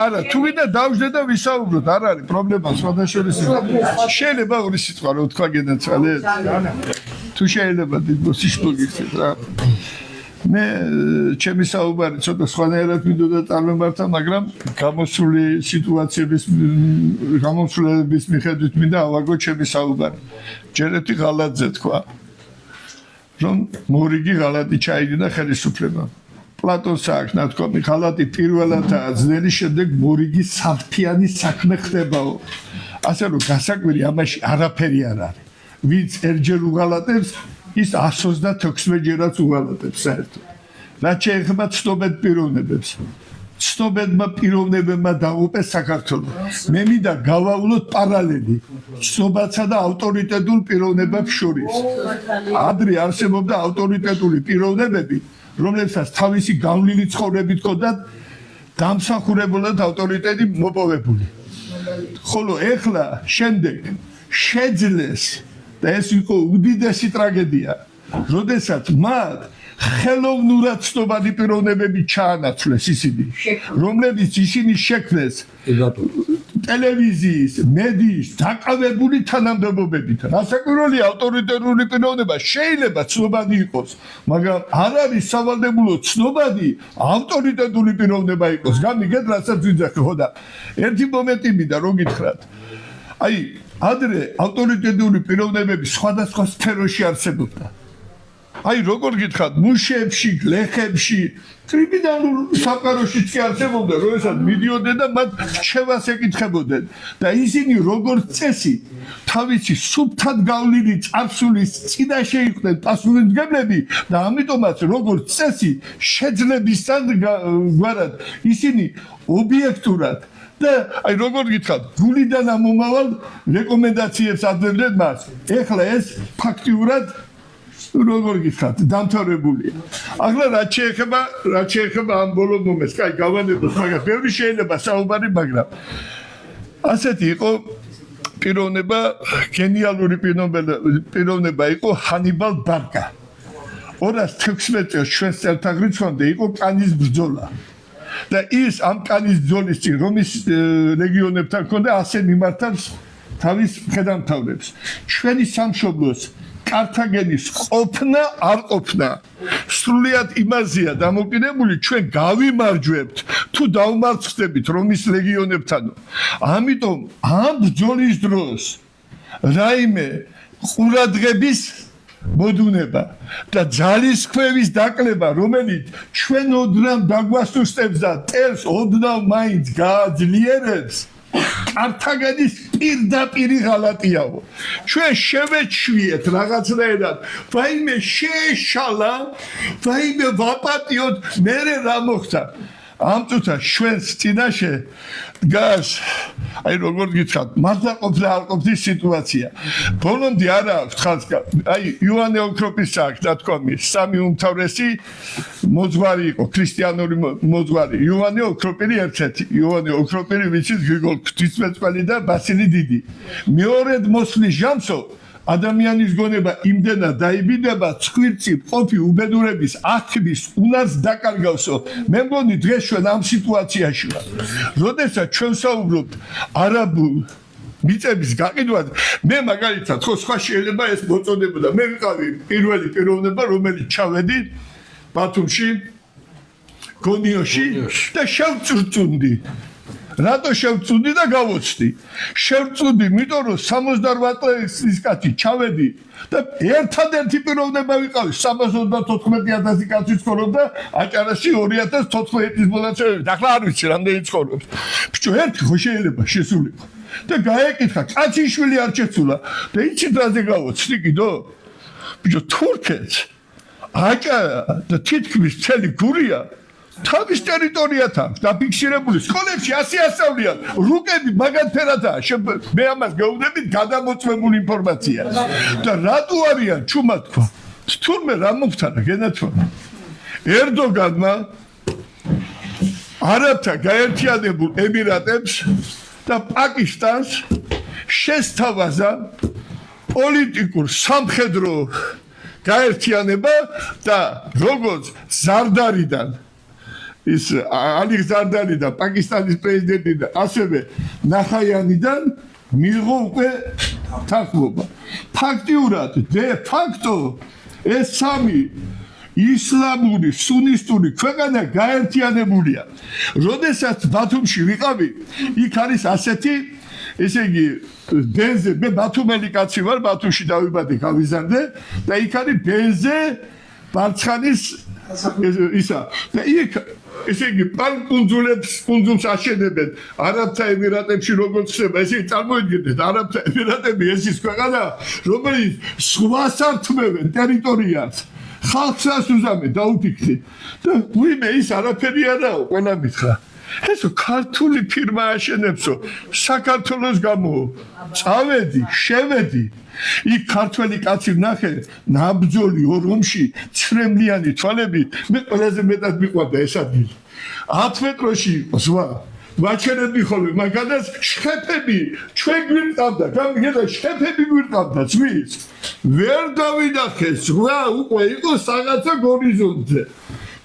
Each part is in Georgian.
არა, თუ ვიდა დავждე და ვისაუბროთ, არ არის პრობლემა, სხვადასხვა შეიძლება ორი სიტყვა რო თქვა გენაცვალე. თუ შეიძლება დიდბოსის ლოგიკით რა. მე ჩემი საუბარი ცოტა სხვანაირად მინდოდა წარმომართა, მაგრამ გამოსული სიტუაციების გამოსულების მიხედვით მინდა ავაგო ჩემი საუბარი. ჯერეთი ღალატზე თქვა, რომ მორიგი ღალატი ჩაიგდა ხელისუფლებამ. პლატონს აქვს ნათქვამი, ღალატი პირველადაა ძნელი, შემდეგ მორიგი საფრთხიანი საქმე ხდებაო. ასე რომ გასაკვირი ამაში არაფერი არ არის. ვინც ერჯერ უღალატებს, ის 126 ჯერაც უღალატებს საერთოდ. რაც შეეხება ცნობად პიროვნებებს. ცნობადმა პიროვნებებმა დაუყეს საქართველოს. მე მინდა გავავლოთ პარალელი ცნობათა და ავტორიტეტულ პიროვნებებს შორის. ადრე არსებობდა ავტორიტეტული პიროვნებები, რომლებსაც თავისი გავლილი ცხოვრებით ჰქონდათ დამსახურებულად ავტორიტეტი მოპოვებული. ხოლო ეხლა შემდეგ შეძლეს და ეს იყო უდიდესი ტრაგედია, როდესაც მათ ხელოვნურად ცნობადი პიროვნებები ჩაანაცვლეს ისინი, რომლებიც ისინი შექმნეს ტელევიზიის, მედიის დაკავებული თანამდებობებით. რასაკვირველია, ავტორიტეტული პიროვნება შეიძლება ცნობადი იყოს, მაგრამ არ არის სავალდებულო ცნობადი ავტორიტეტული პიროვნება იყოს. გამიგეთ, რასაც ვიძახე, ხო და ერთი მომენტი მინდა რომ გითხრათ. აი, ადრე ავტორიტეტული პიროვნებები სხვადასხვა სფეროში არსებობდა. აი, როგორ გითხრათ, მუშებში, გლეხებში, კრიმინალურ სამყაროშიც კი არსებობდა, როდესაც მიდიოდნენ და მათ რჩევას ეკითხებოდნენ და ისინი როგორც წესი, თავისი სუფთად გავლილი წარსულის წინაშე იყვნენ პასუხისმგებლები და ამიტომაც როგორც წესი, შეძლებისთან გვარად ისინი ობიექტურად და აი როგორ გითხრათ, გულიდან ამომავალ რეკომენდაციებს აძლევდნენ მას. ეხლა ეს ფაქტიურად როგორ გითხრათ, დამთავრებულია. ახლა რაც შეეხება ამ ბოლო მომენტს, კაი, გავანებოთ, მაგრამ ბევრი შეიძლება საუბარი, მაგრამ ასეთი იყო პიროვნება, გენიალური პიროვნება იყო ჰანიბალ ბარკა. 216 წელს ჩვენს წელთაღრიცხვამდე იყო კანის ბრძოლა. და ის ამ კანის ბრძოლის წინ რომის ლეგიონებთან ჰქონდა ასე მიმართავს თავის მხედართმთავრებს. ჩვენი სამშობლოს კართაგენის ყოფნა არ ყოფნა სრულიად იმაზეა დამოკიდებული, ჩვენ გავიმარჯვებთ თუ დავმარცხდებით რომის ლეგიონებთანო. ამიტომ ამ ბრძოლის დროს რაიმე ყურადღების მოდუნება და ძალისხმევის დაკლება, რომელიც ჩვენ ოდნავ დაგვასუსტებს და ტელს ოდნავ მაინც გააძლიერებს, კართაგენის პირდაპირი ღალატიაო. ჩვენ შევეჩვიეთ რაღაცნაირად, ვაიმე შეეშალა, ვაიმე ვაპატიოთ, მერე რა მოხდა. ამ წუთას ჩვენს წინაშე დგას, აი როგორ გითხრათ, მართლყოფნა არ ყოფნის სიტუაცია. ბოლომდე არა აქვს ხალხს, აი იოანე ოქროპის აქვს ნათქვამი, სამი უმთავრესი მოძღვარი იყო, ქრისტიანული მოძღვარი. იოანე ოქროპირი ერთ-ერთი, იოანე ოქროპირი, ვიცით, გრიგოლ ღვთისმეტყველი და ბასილი დიდი. მეორედ მოსვლის ჟამსო ადამიანის გონება იმდენად დაიბიდება, ცხვირწი ყოფი უბედურების ათბის უნარს დაკარგავსო. მე მგონი დღეს ჩვენ ამ სიტუაციაში ვართ. როდესაც ჩვენ საუბრობთ არაბულ მიწების გაყიდვაზე, მე მაგალითად ხო სხვა შეიძლება ეს მოწოდებოდა. მე ვიყავი პირველი პიროვნება, რომელიც ჩავედი ბათუმში, გონიოში და შევწურწუნდი. რატო შევწუნდი და გავოცდი? შევწუნდი, იმიტომ რომ 68 წლის კაცი ჩავედი და ერთადერთი პიროვნება ვიყავი 334,000 კაცი ცხოვრობდა აჭარაში 2014 წლის მონაცემებით. ახლა არ ვიცი რამდენი ცხოვრობს. ბიჭო, ერთი ხო შეიძლება შესულიყო. და გაეკითხა, კაცი შვილი არ შეცულა და იცით რაზე გავოცდი კიდო? ბიჭო, თურქეთს აჭარა და თითქმის მთელი გურია თავის ტერიტორიათ აქვს დაფიქსირებული. სკოლებში ასე ასწავლიან, რუკები მაგათფერადაა. მე ამას გეუბნებით გადამოწმებული ინფორმაცია. და რატო არიან ჩუმა თქვა? თურმე რა მომხდარა გენათვალა. ერდოგანმა არაბთა გაერთიანებულ ემირატებს და პაკისტანს შესთავაზა პოლიტიკურ სამხედრო გაერთიანება და როგორც ზარდარიდან ის ალი ზარდანი და პაკისტანის პრეზიდენტი და ასევე ნახაიანიდან მიიღო უკვე თანხმობა. ფაქტიურად დე ფაქტო ეს სამი ისლამური, სუნისტური ქვეყანა გაერთიანებულია. როდესაც ბათუმში ვიყავი, იქ არის ასეთი, ესე იგი, ბენზე, მე ბათუმელი კაცი ვარ, ბათუმში დავიბადე, გავიზარდე და იქ არის ბენზე ბარცხანის ისა და იქ ესე იგი კუნძულს აშენებენ არაბთა ემირატებში როგორც ხდება ესე წარმოიდგინეთ არაბთა ემირატები ეს ის ქვეყანა რომელიც სხვას ართმევენ ტერიტორიას ხალხსაც უზამენ დაუფიქრე და ვიმე ის არაფერი არაო ყველა მითხრა ესო ქართული ფირმა აშენებსო საქართველოს გამო წავედი შევედი იქ ქართველი კაცი ვნახე ნაბძოლი ორომში ცრემლიანი თვალები მე ყველაზე მეტად მიყვარდა ეს ადგილი 10 მეტროში იყო ზღვა ვაჩერებდი ხოლმე მაგალითად შხეფები ჩვენ გვირყავდა გამიგედა შხეფები გვირყავდა ზღვის ვერ დავინახე ზღვა უკვე იყო რაღაცა გორიზონტზე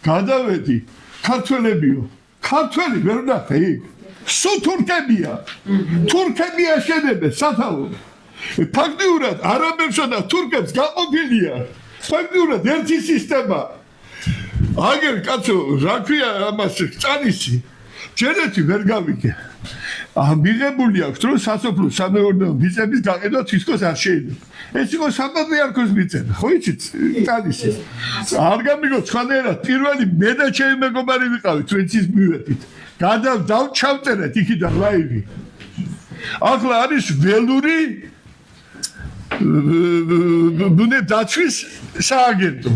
გადავედი ქართველებიო ქართველი ვერ ვნახე იქ სულ თურქები აშენებენ სათავო ფაქტიურად არაბებსა და თურქებს გაყოფილია ფაქტიურად ერთი სისტემა აგერ კაცო რა ქვია ამას წანისი ჯერეთი ვერ გავიგე მიღებული აქვს რომ სასოფლო სამეურნეო მიწების გაყიდვა თითქოს არ შეიძლება ეს იყო საპატრიარქოს მიწები ხო იცით წანისი არ გამიგო სხვანაირად პირველი მე და ჩემი მეგობარი ვიყავით ვენცის მივედით დავჩავწერეთ იქიდან ლაივი ახლა არის ველური ბუნე დაცვის სააგენტო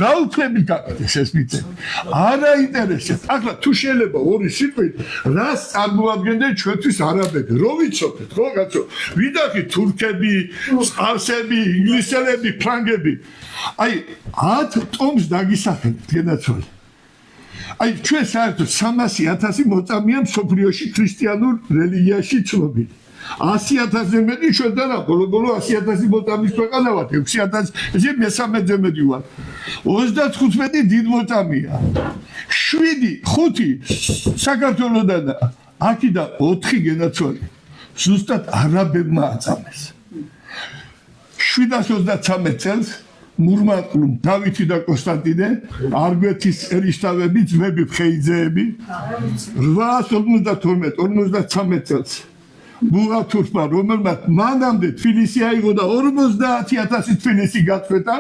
რა უფლები გაყიდეს ეს მიწები არა ინტერესებს ახლა თუ შეიძლება ორი სიტყვით რას წარმოადგენდნენ ჩვენთვის არაბები რო ვიცოდეთ ხო კაცო ვიდახი თურქები სპარსები ინგლისელები ფრანგები აი 10 ტომს დაგისახელეთ გენაცვალე აი ჩვენ საერთოდ 300,000 მოწამეა მსოფლიოში ქრისტიანულ რელიგიაში ცნობილი 100,000-ზე მეტი ჩვენთან ბოლო 100,000 მოწამის ქვეყანა ვართ 6,000 ესე მე-13-ზე მეტი ვარ 35 დიდ მოწამეა 5 საქართველოდან აქედან 4 გენაცვალე ზუსტად არაბებმა აწამეს 733 წელს მურმატლუმ დავითი და კონსტანტინე არგვეთის ერისთავები ძმები ხეიძეები 852-53 წელს ბუღათურმა რომელმაც მანამდე თბილისი აიღო და 50,000 თბილისი გაწყვეტა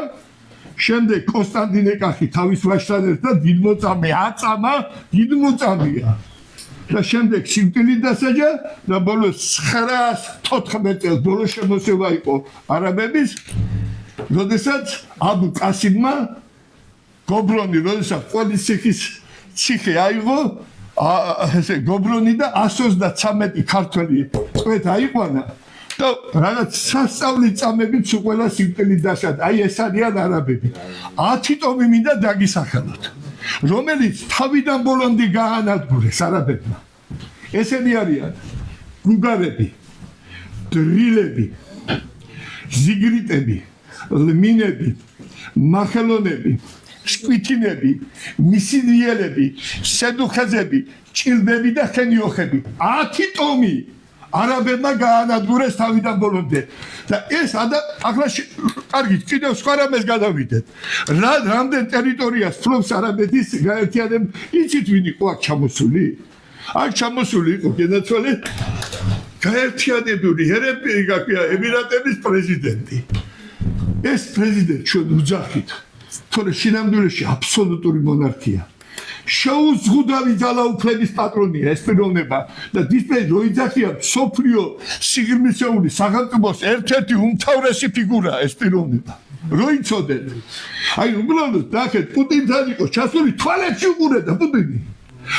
შემდეგ კონსტანტინე კახი თავის ვაჟთან ერთად დიდ მოწამე აწამა დიდ მოწამეა და შემდეგ სიკვდილით დასაჯა და ბოლოს 914 წელს ბოლო შემოსევა იყო არაბების როდესაც აბუ ყასიმმა გობრონი როდესაც პოლიციის ციხე აიღო ესე გობრონი და 133 ქართველი წვეთ აიყვანა და რაღაც სასწავლი წამებით ყველა სიკვდილით დასაჯა აი ეს არიან არაბები 10 ტომი მინდა დაგისახელოთ რომელიც თავიდან ბოლომდე გაანადგურეს არაბებმა ესენი არიან გუგარები დრილები ზიგრიტები მინები მახელონები სკვითინები მისინიელები სედუხეზები ჭილბები და ხენიოხები 10 ტომი არაბებმა გაანადგურეს თავიდან ბოლომდე და ეს ახლა კარგით კიდევ სხვა რამეს გადავიდეთ რამდენ ტერიტორიას ფლობს არაბეთის გაერთიანება იცით ვინ იყო აქ ჩამოსული აქ ჩამოსული იყო გენაცვალე გაერთიანებული ემირატების პრეზიდენტი ეს პრეზიდენტი ჩვენ უძახით თორე შინამდვილეში აბსოლუტური მონარქია შეუზღუდავი ძალაუფლების პატრონია ეს პიროვნება და დისპლეი როიძახია სოფლიო სიღრმისეული სახელმწიფოს ერთ-ერთი უმთავრესი ფიგურაა ეს პიროვნება როიცოდეთ აი უბრალოდ ნახეთ პუტინთან იყო ჩასული თვალებში უყურებდა პუტინი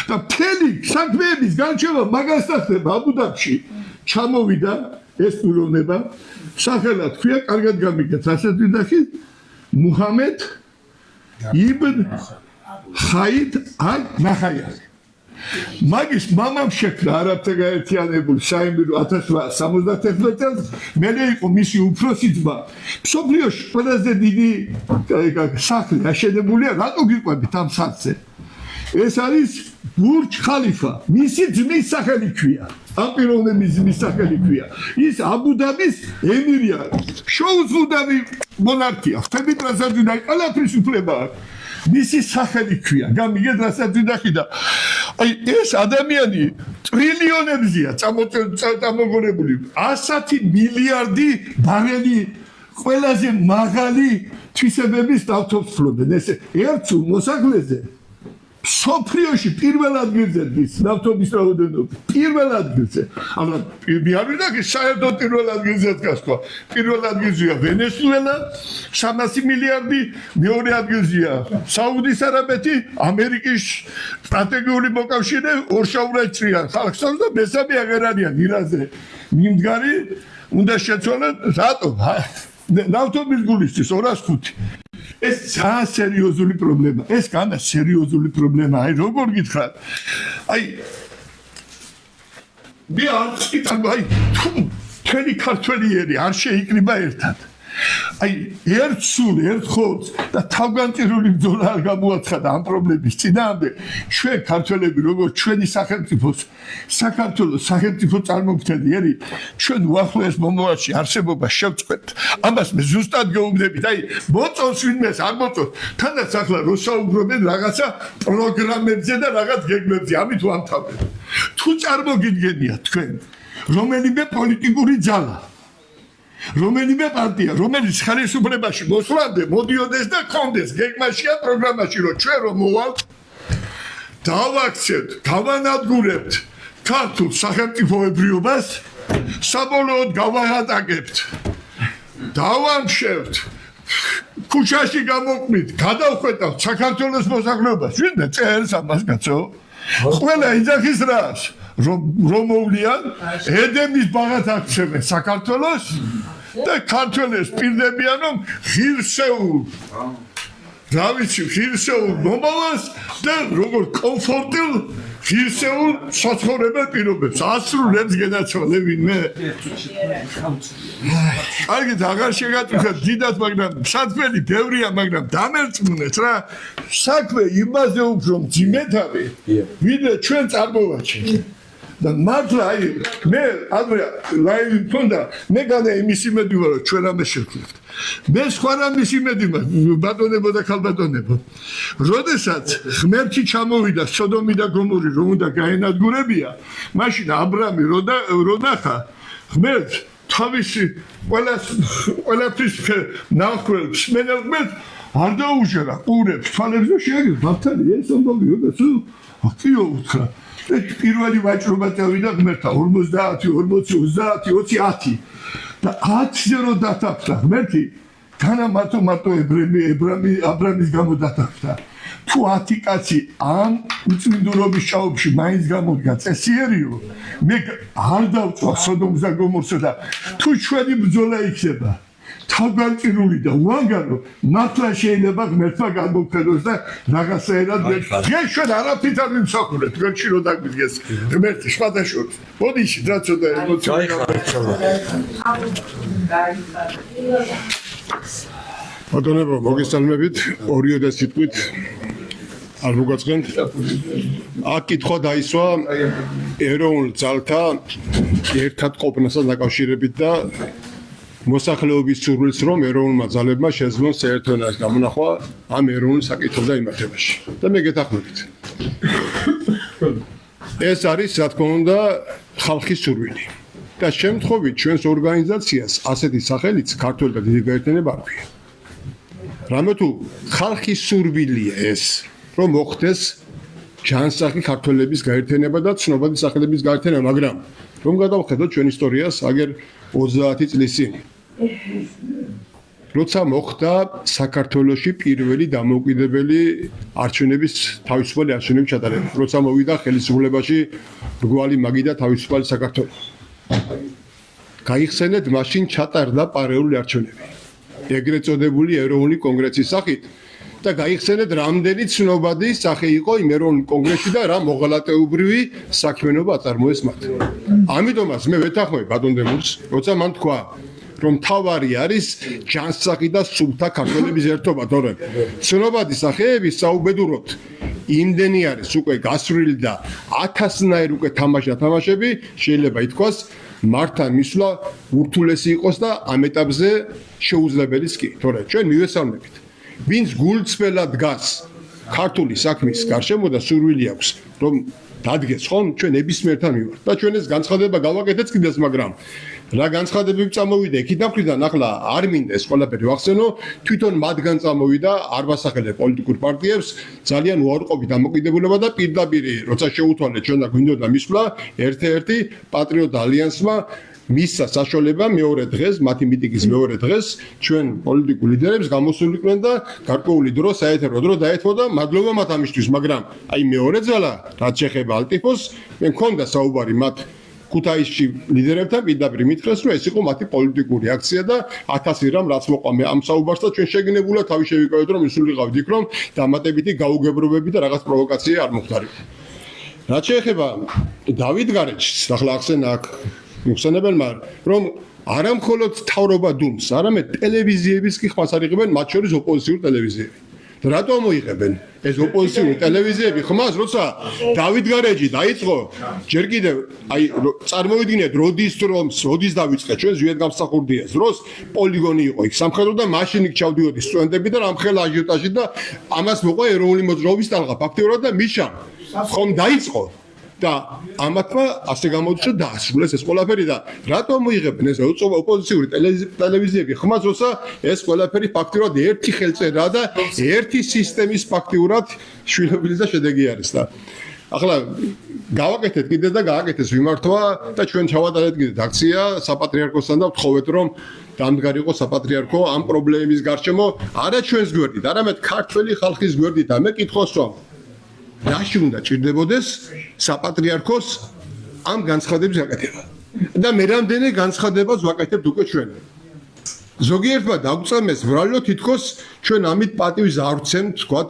და მთელი საქმეების განჩევა მაგასთან ხდება აბუდაბში ჩამოვიდა ეს პიროვნება სახელად ქვია კარგად გამიგეთ რასაც ვიდახი მუჰამედ იბნ ხაიდ ალ-ნახაიანი მაგის მამამ შექმნა არაბთა გაერთიანებული საემირო 1871 წელს მერე იყო მისი უფროსი ძმა მსოფლიოში ყველაზე დიდი სახლი აშენებულია რატო გიყვებით ამ სახლზე ეს არის ბურჯ ხალიფა მისი ძმის სახელი ქვია ამ პიროვნების ძმის სახელი ქვია ის აბუ-დაბის ემირია შეუძლებელი მონარქია ხდებით რასაც უნდა ყველაფრის უფლება მისი სახელი ქვია გამიგეთ რასაც უნდა ხიდა აი ეს ადამიანი ტრილიონებზეა წამოგონებული 110 მილიარდი ბარელი ყველაზე მაღალი თვისებების დავთვალიერებენ ეს ერთ მოსახლეზე სოფრიოში პირველ ადგილზე დის ნავთობის რაოდენობა პირველ ადგილზე αλλά მე არ ვიდა კი საერთოდ პირველ ადგილზე დგას ხო პირველ ადგილზეა ვენესუელა 300 მილიარდი მეორე ადგილზეა საუდის არაბეთი ამერიკის სტრატეგიული მოკავშირე ორშაბათია ხალხს და მესამე აღარ არიან ირანზე მიმდგარი უნდა შეცვალონ რატომ ნავთობის გულისთვის 205 ეს ძალიან სერიოზული პრობლემა ეს განა სერიოზული პრობლემა აი როგორ გითხრათ აი მე არ ვიტყვი აი თელი ქართველიერი არ შეიკრიბა ერთად აი ერთ სულ ერთ ხოლს და თავგანწირული ბრძოლა არ გამოაცხადა ამ პრობლემის წინააღმდეგ ჩვენ ქართველები როგორც ჩვენი სახელმწიფოს საქართველოს სახელმწიფო წარმომქმნელი ჩვენ უახლოეს მომავალში არსებობა შევწყვეტ ამას მე ზუსტად გეუბნებით აი მოწონს ვინმეს არ მოწონს თანაც ახლა რო საუბრობენ რაღაცა პროგრამებზე და რაღაც გეგმებზე ამით ვამთავრებ თუ წარმოგიდგენია თქვენ რომელიმე პოლიტიკური ძალა რომელიმე პარტია რომელიც ხელისუფლებაში მოსვლამდე მოდიოდეს და კონდეს გეგმაშია პროგრამაში რომ ჩვენ რომ მოვალთ დავაქცევთ გავანადგურებთ ქართულ სახელმწიფოებრიობას საბოლოოდ გავაატაკებთ დავამშევთ ქუჩაში გამოყვით გადავხვეტავთ საქართველოს მოსახლეობას ვინმე წერს ამას კაცო ყველა იძახის რას რომ მოვლიან ედემის ბაღად აქცევენ საქართველოს და ქართველებს პირდებიან რომ ღირსეულ რა ვიცი ღირსეულ მომავალს და როგორ კომფორტულ ღირსეულ საცხოვრებელ პირობებს ასრულებს გენაცვალე ვინმე კარგით აღარ შეგატვირთეთ დიდად მაგრამ საქმელი ბევრია მაგრამ დამერწმუნეთ რა საქმე იმაზე უფრო მძიმედავი ვიდრე ჩვენ წარმოვაჩენთ და მართლა აი მე ადრე ლაივი მქონდა მე განა იმის იმედი ვარ რომ ჩვენ ამას შევქნებთ მე სხვა რამის იმედი მაქვს ბატონებო და ქალბატონებო როდესაც ღმერთი ჩამოვიდა სოდომი და გომორი რომ უნდა გაენადგურებია მაშინ აბრამი რო ნახა ღმერთს თავისი ყველაფრის ნახველს მენელმეთ არ დაუჟერა ყურებს თვალებს და შეაგებს ბავთარი ეს ამბავიო და სულ აქტიო უთხრა პირველი ვაჭრობა წავიდა ღმერთთან 50 40 30 20 და 10-ზე რო დათაფთა ღმერთი განა მარტო აბრამის გამო დათაფთა თუ 10 კაცი ამ უწმინდურობის ჭაობში მაინც გამოდგა წესიერიო მე არ დავწვა სოდომს და გომორსა და თუ ჩვენი ბრძოლა იქნება თავგანწირული და უანგარო მართლა შეიძლება ღმერთმა გამოგხედოს და რაღაცაერად დღეს ჩვენ არაფრით არ ვიმსახურებთ თქვენში რო დაგვიდგეს ღმერთი სხვადასხვა მოდი რა ცოტა ემოციური ბატონებო მოგესალმებით ორიო და სიტყვით არ მოგაწყენთ აქ კითხვა დაისვა ეროვნულ ძალთა ერთად ყოფნასთან დაკავშირებით და მოსახლეობის სურვილს რომ ეროვნულმა ძალებმა შეძლონ საერთოდ გამონახვა ამ ეროვნულ საკითხებზე იმართებაში და მე გეთანხმებით ეს არის რა თქმა უნდა ხალხის სურვილი და შემთხვევით ჩვენს ორგანიზაციას ასეთი სახელიც ქართველი და დიდი გაერთიანება არ ქვია რამე თუ ხალხის სურვილია ეს რომ მოხდეს ჯანსაღი ქართველების გაერთიანება და ცნობადი სახელების გაერთიანება მაგრამ რომ გადავხედოთ ჩვენ ისტორიას აგერ 30 წლის წინ როცა მოხდა საქართველოში პირველი დამოუკიდებელი არჩევნების თავისუფალი არჩევნების ჩატარება როცა მოვიდა ხელისუფლებაში რგვალი მაგი და თავისუფალი საქართველო გაიხსენეთ მაშინ ჩატარდა პარალელური არჩევნები ეგრეთ წოდებული ეროვნული კონგრესის სახით და გაიხსენეთ რამდენი ცნობადი სახე იყო იმ ეროვნულ კონგრესში და რა მოღალატეობრივი საქმიანობა აწარმოეს მათ ამიტომაც მე ვეთანხმები ბატონ დემურს როცა მან თქვა რომ თავარი არის ჯანსაღი და სულთა ქართველების ერთობა თორემ ცნობადი სახეების საუბედუროთ იმდენი არის უკვე გასრული და 1000-ნაირ უკვე თამაშები შეიძლება ითქვას მართან მისვლა ურთულესი იყოს და ამ ეტაპზე შეუძლებელიც კი თორე ჩვენ მივესალმებით ვინც გულწრფელად დგას ქართული საქმის გარშემო და სურვილი აქვს რომ დადგეს ხომ ჩვენ ნებისმიერთან მივართ და ჩვენ ეს განცხადება გავაკეთეთ კიდეც მაგრამ რა განცხადებები წამოვიდა იქიდან მხრიდან ახლა არ მინდა ეს ყველაფერი ვახსენო თვითონ მათგან წამოვიდა არ ვასახელებ პოლიტიკურ პარტიებს ძალიან უარყოფით დამოკიდებულება და პირდაპირ როცა შეუთვალეთ ჩვენ და გვინდოდა მისვლა ერთ-ერთი პატრიოტ ალიანსმა მისცა საშუალება მეორე დღეს მათი მიტინგის მეორე დღეს ჩვენ პოლიტიკურ ლიდერებს გამოსულიყვნენ და გარკვეული დრო საეთერო დრო დაეთმო და მადლობა მათ ამისთვის მაგრამ აი მეორე ძალა რაც შეეხება ალტიფოს მე მქონდა საუბარი მათ ქუთაისში ლიდერებთან პირდაპირ მითხრეს რომ ეს იყო მათი პოლიტიკური აქცია და 1000 რამ რაც მოყვა მე ამ საუბარს და ჩვენ შეგნებულად თავი შევიკავეთ რომ ისულიყავით იქ რომ დამატებითი გაუგებრობები და რაღაც პროვოკაცია არ მოხდარიყო რაც შეეხება დავით გარეჯს ახლა ახსენა აქ მიხსენებელმა რომ არა მხოლოდ თავრობა დუმს, არამედ ტელევიზიებიც კი ხმას არიღებენ, მათ შორის ოპოზიციური ტელევიზიები. და რატომ მოიღებენ ეს ოპოზიციური ტელევიზიები ხმას, როცა დავით გარეჯი დაიწყო, ჯერ კიდევ აი წარმოვიდგინეთ, როდის დავიწყე ჩვენ ზვიად გამსახურდიას დროს პოლიგონი იყო იქ სამხედრო და მაშინ იქ ჩავდიოდი სტუდენტები და რამხელა აჟიოტაჟი და ამას მოყვა ეროვნული მოძრაობის ტალღა ფაქტიურად და მიშა ხომ დაიწყო და ამათმა ასე გამოდის რომ დაასრულეს ეს ყველაფერი და რატომ მოიღებენ ეს ოპოზიციური ტელევიზიები ხმას როცა ეს ყველაფერი ფაქტიურად ერთი ხელწერაა და ერთი სისტემის ფაქტიურად შვილობილი და შედეგი არის და ახლა გავაკეთეთ კიდე და გააკეთეს მიმართვა და ჩვენ ჩავატარეთ კიდე აქცია საპატრიარქოსთან და ვთხოვეთ რომ დამდგარიყო საპატრიარქო ამ პრობლემის გარშემო არა ჩვენს გვერდით არამედ ქართველი ხალხის გვერდით და მე კითხავს რომ რაში უნდა ჭირდებოდეს საპატრიარქოს ამ განცხადების გაკეთება და მე რამდენი განცხადებას ვაკეთებთ უკვე ჩვენ ზოგიერთმა დაგვწამეს ბრალო თითქოს ჩვენ ამით პატივს არ ვცემთ თქვათ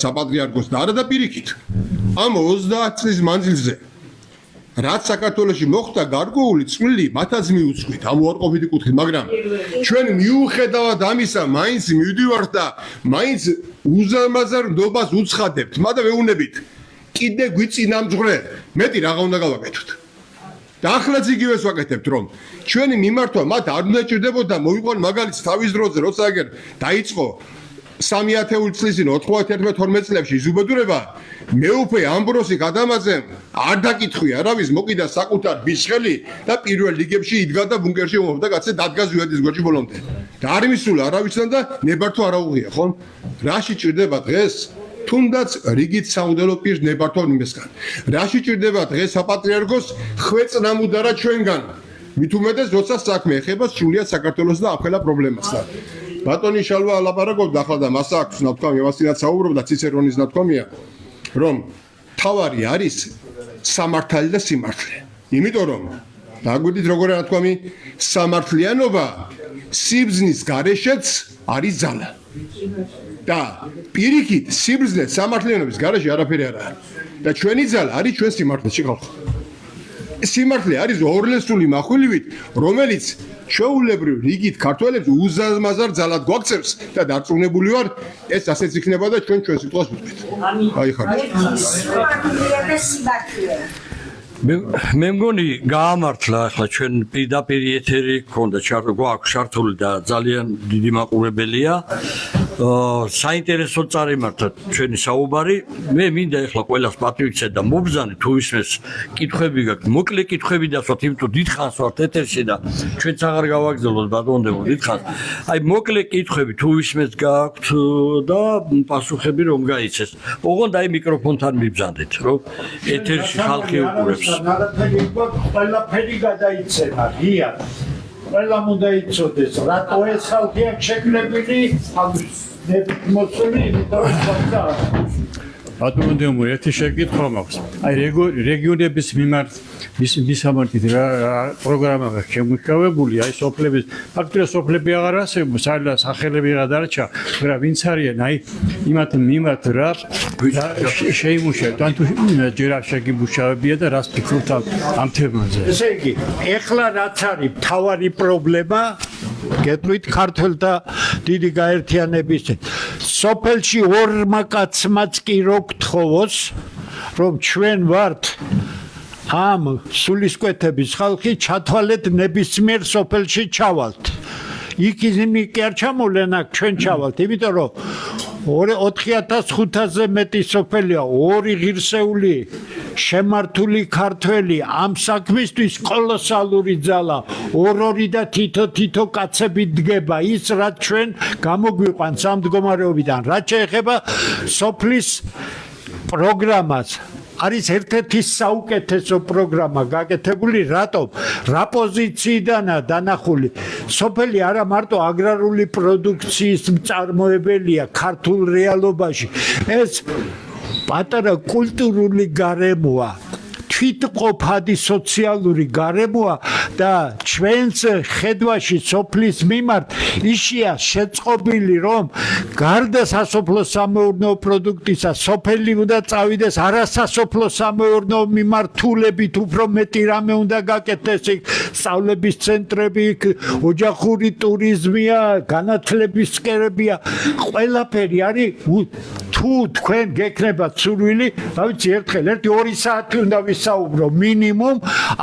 საპატრიარქოს და არა და პირიქით ამ 30 წლის მანძილზე რაც საქართველოში მოხდა გარკვეული წვლილი მათაც მიუძღვით ამ უარყოფითი კუთხით მაგრამ ჩვენ მიუხედავად ამისა მაინც მივდივართ და მაინც უზარმაზარ ნდობას უცხადებთ მაგრამ ვეუბნებით კიდე გვიწინამძღვრე მეტი რა უნდა გავაკეთოთ და ახლა იგივეს ვაკეთებთ რომ ჩვენი მიმართვა მათ არ უნდა ჭირდებოდა მოიყვან მაგალითს თავის დროზე როცა აგერ დაიწყო 30 წლის წინ 91-12 წლებში იზუბედურება მეუფე ამბროსი გადამაძემ არ დაკითხვია არავის მოკიდა საკუთარ ბიჭხელი და პირველ რიგებში იდგა და ბუნკერში მომობდა კაცე დადგა ზვიადის გვერდში ბოლომდე და არ მისულა არავისთან და ნებართვა არ აუღია ხო რაში ჭირდება დღეს თუნდაც რიგით საუდელო პირს ნებართვა იმესგან რაში ჭირდება დღეს საპატრიარქოს ხვეწნამუდარა ჩვენგან მით უმეტეს როცა საქმე ეხება სრულიად საქართველოს და ამხელა პრობლემას და ბატონი შალვა ალაპარაკობდა ახლა და მას აქვს ნათქვამი მასინაც საუბრობდა ციცერონის ნათქვამია რომ თავარი არის სამართალი და სიმართლე იმიტომ რომ დაგვიდით როგორ ნათქვამი სამართლიანობა სიბრძნის გარეშეც არის ძალა და პირიქით სიბრძნე სამართლიანობის გარეშე არაფერი არაა და ჩვენი ძალა არის ჩვენ სიმართლეში ხალხო სიმართლე არის ორლესული מחვილივით რომელიც ჩვეულებრივ რიგით ქართველებს უზარმაზარ ძალად გვაქცევს და დარწმუნებული ვარ ეს ასეც იქნება და ჩვენ ჩვენს სიტყვას ვიტყვით აი ხარ მე მგონი გაამართლა ახლა ჩვენ პირდაპირ ეთერი გქონდა გვაქვს ჩართული და ძალიან დიდი მაყურებელია საინტერესო წარიმართა ჩვენი საუბარი მე მინდა ახლა ყველას პატივიცე და მობზანე თუ ისმეს კითხვები გაქვთ მოკლე კითხვები დასვათ იმიტომ დიდხანს ვართ ეთერში და ჩვენც აღარ გავაგრძელოთ ბატონდებო დიდხანს აი მოკლე კითხვები თუ ისმეს გაქვთ და პასუხები რომ გაიცეს ოღონდ აი მიკროფონთან მიბრძანდეთ რომ ეთერში ხალხი უყურებს ყველაფერი გადაიცემა ღია ყველა უნდა იცოდეს რატო ეს ხალხი აქ შეკრებილი მოსული ბატონო ერთი შეკითხვა მაქვს აი რეგიონების მისამართით რა პროგრამა აქვს შემუშავებული აი სოფლების ფაქტობრივად სოფლები აღარ არსებობს სახელები რა დარჩა მაგრამ ვინც არიან აი იმათ მიმართ რა შეიმუშავეთ ან თუ ჯერ არ შეგიმუშავებია და რას ფიქრობთ ამ თემაზე ესე იგი ეხლა რაც არის მთავარი პრობლემა გეტყვით ქართველთა დიდი გაერთიანების სოფელში ორმა კაცმაც კი რო გთხოვოს რომ ჩვენ ვართ ამ სულისკვეთების ხალხი ჩათვალეთ ნებისმიერ სოფელში ჩავალთ იქ ისინი კი არ ჩამოვლენ აქ ჩვენ ჩავალთ იმიტომ რომ 4500-ზე მეტი სოფელია ორი ღირსეული შემართული ქართველი ამ საქმისთვის კოლოსალური ძალა ორ-ორი და თითო კაცები დგება ის რაც ჩვენ გამოგვიყვანს ამ მდგომარეობიდან რაც შეეხება სოფლის პროგრამას არის ერთ-ერთი საუკეთესო პროგრამა გაკეთებული რატომ რა პოზიციიდანაა დანახული სოფელი არა მარტო აგრარული პროდუქციის მწარმოებელია ქართულ რეალობაში ეს პატარა კულტურული გარემოა თვითმყოფადი სოციალური გარემოა და ჩვენს ხედვაში სოფლის მიმართ ისია შეწყობილი რომ გარდა სასოფლო-სამეურნეო პროდუქტისა სოფელი უნდა წავიდეს არასასოფლო-სამეურნეო მიმართულებით უფრო მეტი რამე უნდა გაკეთდეს იქ სწავლების ცენტრები ოჯახური ტურიზმია განათლების სკერებია ყველაფერი არის თუ თქვენ გეკნებათ სურვილი რა ვიცი ერთხელ 1-2 საათი უნდა ვისაუბრო მინიმუმ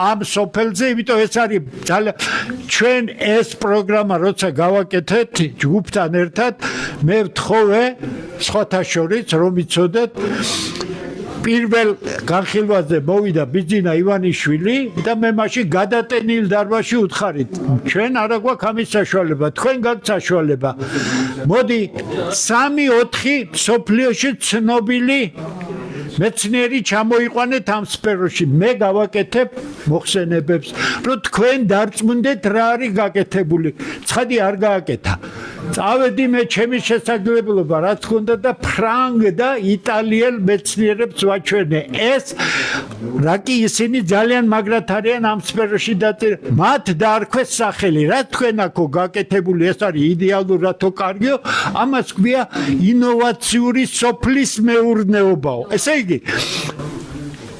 ამ სოფელზე იმიტომ ეს არის ძალიან ჩვენ ეს პროგრამა როცა გავაკეთეთ ჯგუფთან ერთად მე ვთხოვე სხვათა შორის რომ იცოდეთ პირველ განხილვაზე მოვიდა ბიძინა ივანიშვილი და მე მაშინ გადატენილ დარბაზში უთხარით ჩვენ არა გვაქვს ამის საშუალება თქვენ გაქვთ საშუალება მოდი 3-4 სოფლიოში ცნობილი მეცნიერი ჩამოიყვანეთ ამ სფეროში მე გავაკეთებ მოხსენებებს რომ თქვენ დარწმუნდეთ რა არის გაკეთებული ცხადი არ გააკეთა წავედი მე ჩემი შესაძლებლობა რაც ჰქონდა და ფრანგ და იტალიელ მეცნიერებს ვაჩვენე ეს რა კი ისინი ძალიან მაგრად არიან ამ სფეროში მათ დაარქვეს სახელი რა თქვენ აქო გაკეთებული ეს არის იდეალურადო კარგიო ამას ქვია ინოვაციური სოფლის მეურნეობაო ესე იგი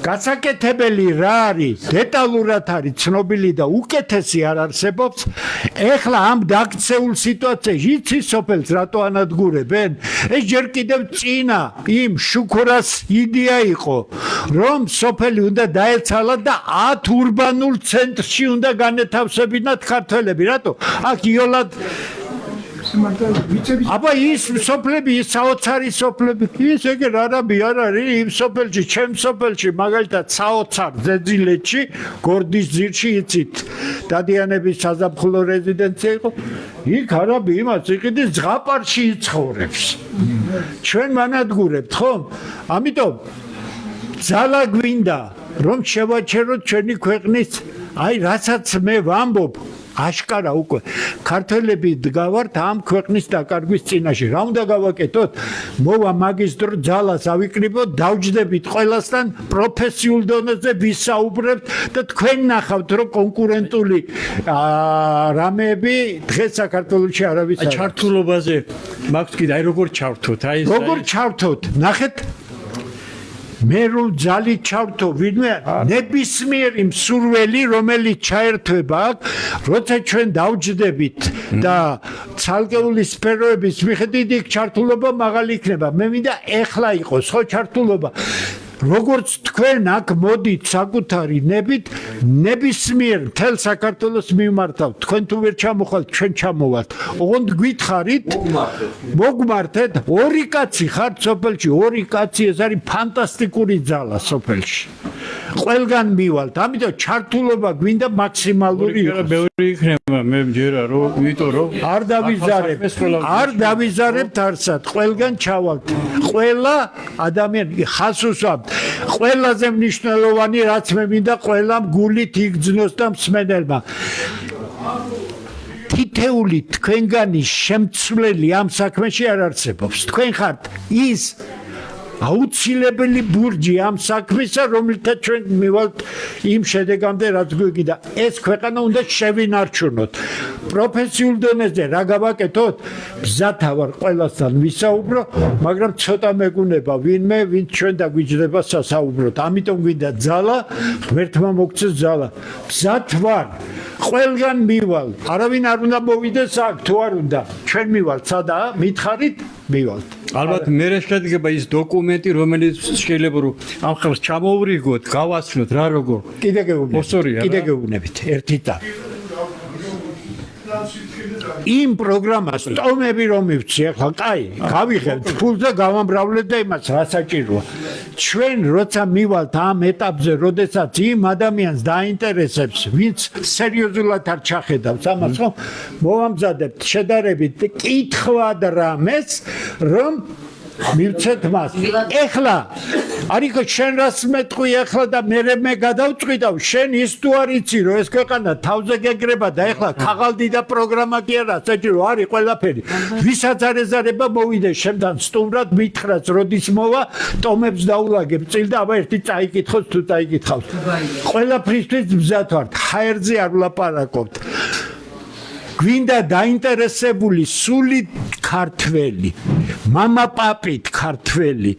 გასაკეთებელი რა არის დეტალურად არის ცნობილი და უკეთესი არ არსებობს ეხლა ამ დაქცეულ სიტუაციაში იცი სოფელს რატო ანადგურებენ ეს ჯერ კიდევ წინა იმ შუქურას იდეა იყო რომ სოფელი უნდა დაეცალათ და 10 ურბანულ ცენტრში უნდა განეთავსებინათ ქართველები რატო აქ იოლად აბა ის სოფლები ის საოცარი სოფლები ის ეგ რარაბი არ არის იმ სოფელში ჩემ სოფელში მაგალითად საოცარ ზეძილეთში გორდის ძირში იცით დადიანების საზაფხულო რეზიდენცია იყო იქ არაბი იმას იყიდის ზღაპარში იცხოვრებს ჩვენ მანადგურებთ ხომ ამიტომ ძალა გვინდა რომ შევაჩეროთ ჩვენი ქვეყნის აი რასაც მე ვამბობ აშკარა უკვე ქართველები დგავართ ამ ქვეყნის დაკარგვის წინაშე რა უნდა გავაკეთოთ მოვა მაგისტრო ძალას ავიკრიბოთ დავჯდებით ყველასთან პროფესიულ დონეზე ვისაუბრებთ და თქვენ ნახავთ რომ კონკურენტული რამეები დღეს საქართველოში არავის არ ჩართულობაზე მაქვს კიდე აი როგორ ჩავთოთ აი როგორ ჩავთოთ ნახეთ მე რომ ძალით ჩავთო ვინმე ნებისმიერი მსურველი რომელიც ჩაერთვება აქ როცა ჩვენ დავჯდებით და ცალკეული სფეროების მიხედვით იქ ჩართულობა მაღალი იქნება მე მინდა ეხლა იყოს ხო ჩართულობა როგორც თქვენ აქ მოდით საკუთარი ნებით ნებისმიერ მთელ საქართველოს მიმართავთ თქვენ თუ ვერ ჩამოხვალთ ჩვენ ჩამოვალთ ოღონდ გითხარით მოგმართეთ ორი კაცი ხართ სოფელში ორი კაცი ეს არის ფანტასტიკური ძალა სოფელში ყველგან მივალთ ამიტომ ჩართულობა გვინდა მაქსიმალური იყოს ბევრი იქნება მე მჯერა რომ იმიტომ რომ არ დავიზარებთ არსად ყველგან ჩავალთ ყველა ადამიანი ხასუსავთ ყველაზე მნიშვნელოვანი რაც მე მინდა ყველამ გულით იგრძნოს და მსმენელმა თითეული თქვენგანი შემცვლელი ამ საქმეში არ არსებობს თქვენ ხართ ის აუცილებელი ბურჯი ამ საქმისა რომელთა ჩვენ მივალთ იმ შედეგამდე რაც გვიგდა ეს ქვეყანა უნდა შევინარჩუნოთ პროფესიულ დონეზე რა გავაკეთოთ? მზათა ვარ ყველასთან ვისაუბრო, მაგრამ ცოტა მეგუნება ვინმე, ვინც ჩვენ დაგვიჯდება სასაუბროთ. ამიტომ გვინდა ძალა, ღმერთმა მოგცეს ძალა. მზად ვარ. ყველგან მივალ. არავინ არ უნდა მოვიდეს აქ, თუ არ უნდა. ჩვენ მივალთ, სადაა? მითხარით, მივალთ. ალბათ მე შედგება ის დოკუმენტი, რომელიც შეიძლება რომ ამ ხელს ჩამოვრიგოთ, გავაცნოთ რა როგორ. კიდე გეუბნებით. ოსორია რა. კიდე გეუბნებით. ერთი და იმ პროგრამას ტომები რომ მივცი ახლა კაი გავიღებთ ფულს და გავამბრავლებთ და იმას რა საჭიროა ჩვენ როცა მივალთ ამ ეტაპზე როდესაც იმ ადამიანს დაინტერესებს ვინც სერიოზულად არ ჩახედავს ამას ხო მოვამზადებთ შედარებით კითხვად რამეს რომ მივცეთ მას ეხლა არიქო შენ რას მეტყვი ეხლა და მე გადავწყვიტავ შენ ის თუ არ იცი რომ ეს ქვეყანა თავზე გეგრება და ეხლა ქაღალდი და პროგრამა კი არა საჭირო არის ყველაფერი ვისაც არ ეზარება მოვიდეს შემდან სტუმრად მითხრას როდის მოვა ტომებს დაულაგებ წილ და აბა ერთი წაიკითხოს თუ წაიკითხავს ყველაფრისთვის მზად ვართ ჰაერზე არ ვლაპარაკობთ გვინდა დაინტერესებული სულით ქართველი, მამაპაპით ქართველი,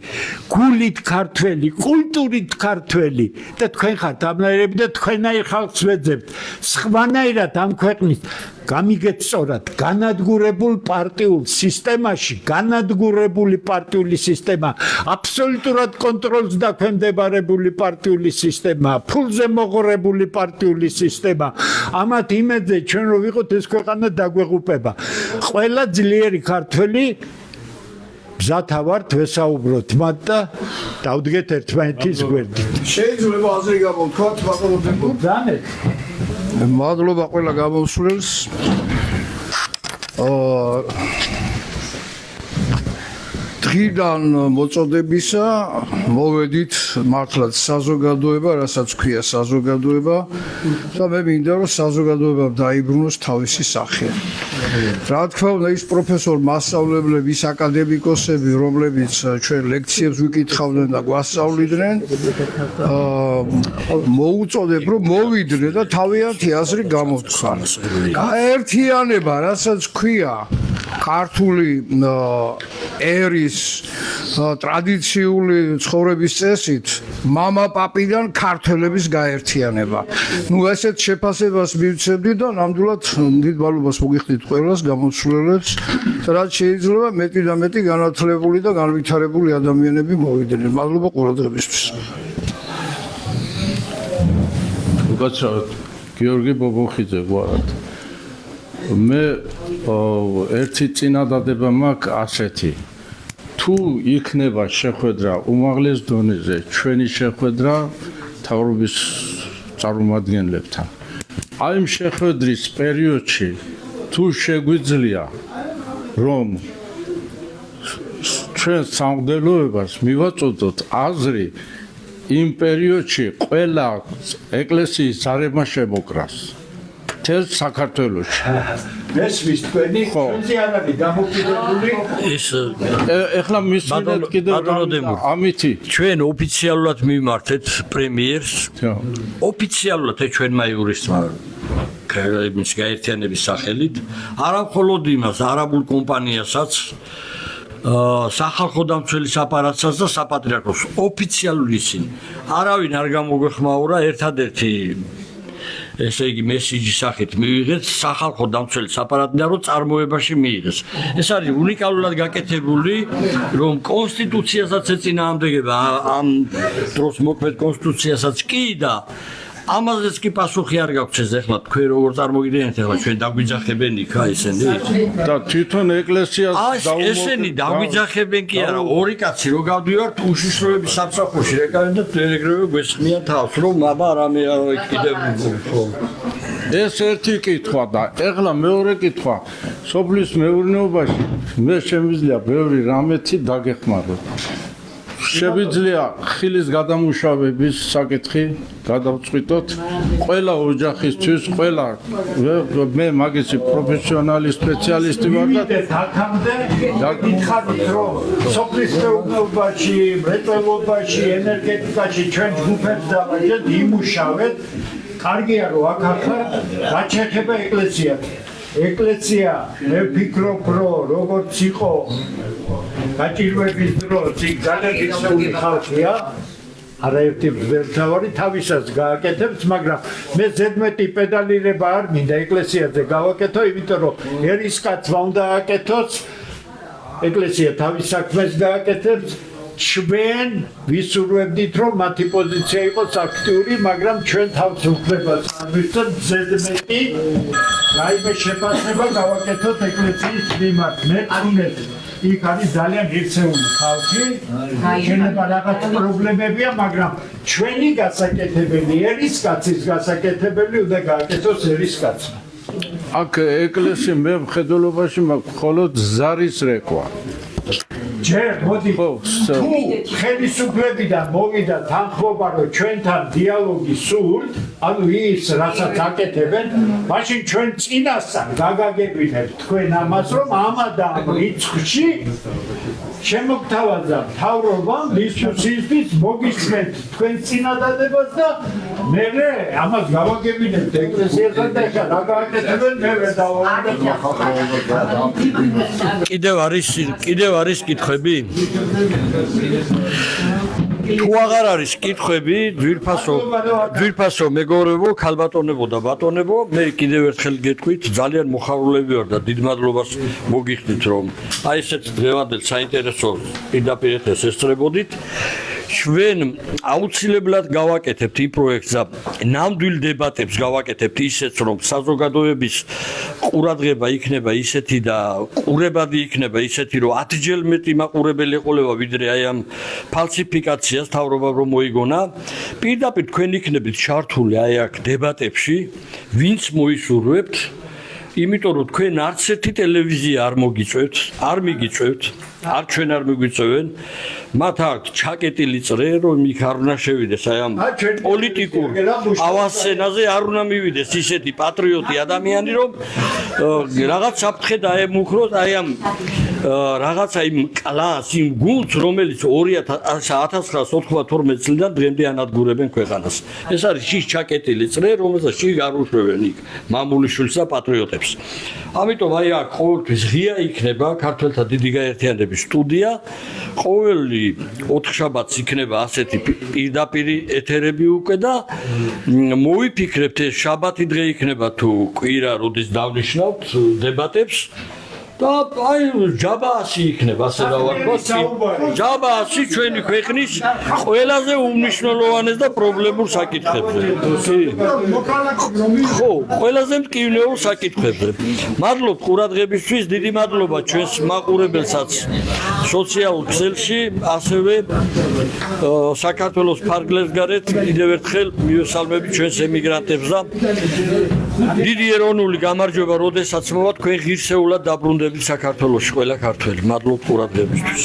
გულით ქართველი, კულტურით ქართველი და თქვენ ხართ ამნაირები და თქვენაირ ხალხს ვეძებთ. სხვანაირად ამ ქვეყნის გამიგეთ სწორად განადგურებულ პარტიულ სისტემაში, განადგურებული პარტიული სისტემა, აბსოლუტურად კონტროლს დაქვემდებარებული პარტიული სისტემა, ფულზე მოღორებული პარტიული სისტემა. ამათ იმედზე ჩვენ რო ვიყოთ ეს ქვეყანა დაგვეღუპება. ყველა ძლიერი ქართველი მზათა ვართ ვესაუბროთ მათ და დავდგეთ ერთმანეთის გვერდით. შეიძლება აზრი გამოვთქვათ ბატონო დემო? ძანეთ. მადლობა ყველა გამოსვლელს. დღიდან მოწოდებისა მოვედით მართლაც საზოგადოება, რასაც ქვია საზოგადოება და მე მინდა რომ საზოგადოებამ დაიბრუნოს თავისი სახე. რა თქმა უნდა ის პროფესორ მასწავლებლები, ის აკადემიკოსები, რომლებიც ჩვენ ლექციებს ვიკითხავდნენ და გვასწავლიდნენ, მოუწოდებ რომ მოვიდნენ და თავიანთი აზრი გამოვთქვან. გაერთიანება, რასაც ქვია ქართული ერის ტრადიციული ცხოვრების წესით მამაპაპიდან ქართველების გაერთიანება. ნუ ესეთ შეფასებას მივცემდი და ნამდვილად დიდ მადლობას მოგიხდით ყველას გამოსვლელებს, რაც შეიძლება მეტი და მეტი განათლებული და განვითარებული ადამიანები მოვიდნენ. მადლობა ყურადღებისთვის. უკაცრავად გიორგი ბობოხიძე გვარად. მე ერთი წინადადება მაქვს ასეთი. თუ იქნება შეხვედრა უმაღლეს დონეზე, ჩვენი შეხვედრა მთავრობის წარმომადგენლებთან. აი იმ შეხვედრის პერიოდში თუ შეგვიძლია რომ ჩვენ სამღვდელოებას მივაწოდოთ აზრი იმ პერიოდში ყველა ეკლესიის ზარება შემოკრას. თელს საქართველოში. მესმის თქვენი ჩვენზე არ არის დამოკიდებული ეს ეხლა მისმინეთ კიდევ ამითი ჩვენ ოფიციალურად მიმართეთ პრემიერს ოფიციალურად ჩვენმა იურისტმა იმის გაერთიანების სახელით არა მხოლოდ იმას არაბულ კომპანიასაც სახალხო დამცველის აპარატსაც და საპატრიარქოს ოფიციალური ისინი არავინ არ გამოგვეხმაურა ერთადერთი ესე იგი მესიჯის სახით მივიღეთ სახალხო დამცველის აპარატიდან რომ წარმოებაში მიიღეს. ეს არის უნიკალურად გაკეთებული რომ კონსტიტუციასაც ეწინააღმდეგება ამ დროს მოქმედ კონსტიტუციასაც კი და ამაზეც კი პასუხი არ გაქვს ეს ახლა თქვენ როგორ წარმოგიდგენთ ახლა ჩვენ დაგვიძახებენ იქა ესენი და თვითონ ეკლესიას ესენი დაგვიძახებენ კი არა ორი კაცი რო გავდივართ უშიშროების სამსახურში რეკავენ და ეგრევე გვესხმიან თავს რომ აბა რამე კიდევ ეს ერთი კითხვა და ეხლა მეორე კითხვა სოფლის მეურნეობაში მე შემიძლია ბევრი რამეთი დაგეხმაროთ Შეგვიძლია ხილის გადამუშავების საკითხი გადავწყვიტოთ ყველა ოჯახისთვის, ყველა მე მაგისი პროფესიონალი სპეციალისტი ვარ და აქამდე გითხარით რომ სოფლის მეურნეობაში, მრეწველობაში, ენერგეტიკაში ჩვენ ჯგუფებს დავაჭერთ, იმუშავეთ. კარგია რომ აქ ახლა გაჩეხება ეკლესიას. ეკლესია მე ვფიქრობ რომ როგორც იყო გაჭირვების დროს იქ ძალიან ისეული ხალხია არაერთი ვერთავარი თავისას გააკეთებს, მაგრამ მე ზედმეტი პედალირება არ მინდა ეკლესიაზე გავაკეთო, იმიტომ რომ ერისკაცმა უნდა აკეთოს, ეკლესია თავის საქმეს გააკეთებს, ჩვენ ვისურვებდით რომ მათი პოზიცია იყოს აქტიური, მაგრამ ჩვენ თავს უფლებას ამისთ ზედმეტი რაიმე შეფასება გავაკეთოთ ეკლესიის მიმართ. მე ვწუნეთ იქ არის ძალიან ღირსეული ხალხი, შეიძლება რაღაც პრობლემებია, მაგრამ ჩვენი გასაკეთებელი, ერისკაცის გასაკეთებელი უნდა გააკეთოს ერისკაცმა. აქ ეკლესია მე მხედველობაში მაქვს მხოლოდ ზარის რეკვა. ჯერ მოდი თუ ხელისუფლებიდან მოვიდა თანხმობა რომ ჩვენთან დიალოგი სურთ, ანუ ის რასაც აკეთებენ, მაშინ ჩვენ წინასწარ გაგაგებინებთ თქვენ ამას რომ ამადა რიცხვში შემოგთავაზა მთავრობამ დისკუსიისთვის მოგისმენთ თქვენ წინადადებას და მე ამას გავაგებინებთ ეკლესიასთან და ეხლა რა გააკეთებენ მე ვერ დავავარდებ. კიდევ არის კითხვები? თუ აღარ არის კითხვები, ძვირფასო მეგობრებო, ქალბატონებო და ბატონებო, მე კიდევ ერთხელ გეტყვით, ძალიან მოხარულები ვარ და დიდ მადლობას მოგიხდით, რომ აი ესეთ დღევანდელ საინტერესო პირდაპირ ეთერს ესწრებოდით. ჩვენ აუცილებლად გავაკეთებთ იმ პროექტს და ნამდვილ დებატებს გავაკეთებთ ისეც, რომ საზოგადოების ყურადღება იქნება ისეთი და ყურებადი იქნება ისეთი, რომ 10 ჯერ მეტი მაყურებელი ეყოლება ვიდრე აი ამ ფალსიფიკაციას თავრობამ რომ მოიგონა. პირდაპირ თქვენ იქნებით ჩართული აი აქ დებატებში, ვინც მოისურვებთ, იმიტომ რომ თქვენ არც ერთი ტელევიზია არ მოგიწევთ, არ მიგიწევთ, არ ჩვენ არ მიგვიწევენ. მათ აქვს ჩაკეტილი წრე, რომ იქ არ უნდა შევიდეს აი ამ პოლიტიკურ ავანსცენაზე არ უნდა მივიდეს ისეთი პატრიოტი ადამიანი, რომ რაღაც საფრთხე დაემუქროს აი ამ რაღაცა იმ კლასს, იმ გუნდს, რომელიც 1992 წლიდან დღემდე ანადგურებენ ქვეყანას. ეს არის შიშ ჩაკეტილი წრე, რომელსაც შიშ არ უშვებენ იქ მამულიშვილს და პატრიოტებს. ამიტომ აი აქ ყოველთვის ღია იქნება ქართველთა დიდი გაერთიანების სტუდია. ყოველი 4 შაბათს იქნება ასეთი პირდაპირ ეთერები უკვე და მოვიფიქრებთ ეს შაბათი დღე იქნება თუ კვირა, როდის დავნიშნავთ დებატებს. და აი ჯაბაასი იქნება, ასე დავარქვათ. ჯაბაასი ჩვენი ქვეყნის ყველაზე უმნიშვნელოვანეს და პრობლემურ საკითხებზე. ხო, ყველაზე მტკივნეულ საკითხებზე. მადლობთ ყურადღებისთვის, დიდი მადლობა ჩვენს მაყურებელსაც სოციალურ ქსელში, ასევე საქართველოს ფარგლებს გარეთ კიდევ ერთხელ მივესალმებით ჩვენს ემიგრანტებს და დიდი ეროვნული გამარჯვება, როდესაც მოვა თქვენ ღირსეულად დაბრუნდებით საქართველოში ყველა ქართველი. მადლობთ ყურადღებისთვის.